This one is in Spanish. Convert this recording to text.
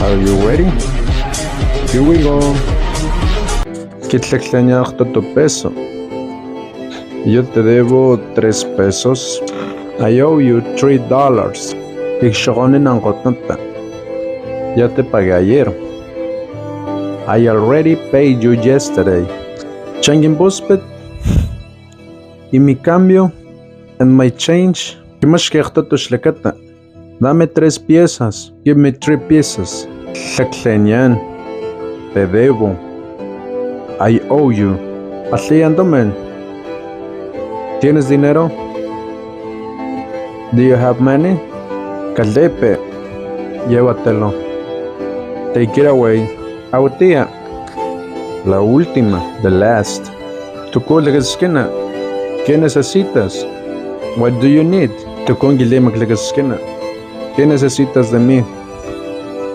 Are you ready? Here we go. Kitlekleñaj tu peso. Yo te debo 3 pesos. I owe you $3. Ixogonin angotnata. Ya te pagué ayer. I already paid you yesterday. Changin buspet. Y mi cambio and my change. Kimash tu shlekata. Dame 3 piezas. Give me 3 pieces. Tlekleñan. Te debo. I owe you. Atliandomen. ¿Tienes dinero? Do you have money? Caldepe. Llévatelo. Take it away. Autía. La última. The last. Tu esquina. ¿Qué necesitas? What do you need? Tu ¿Qué necesitas de mí?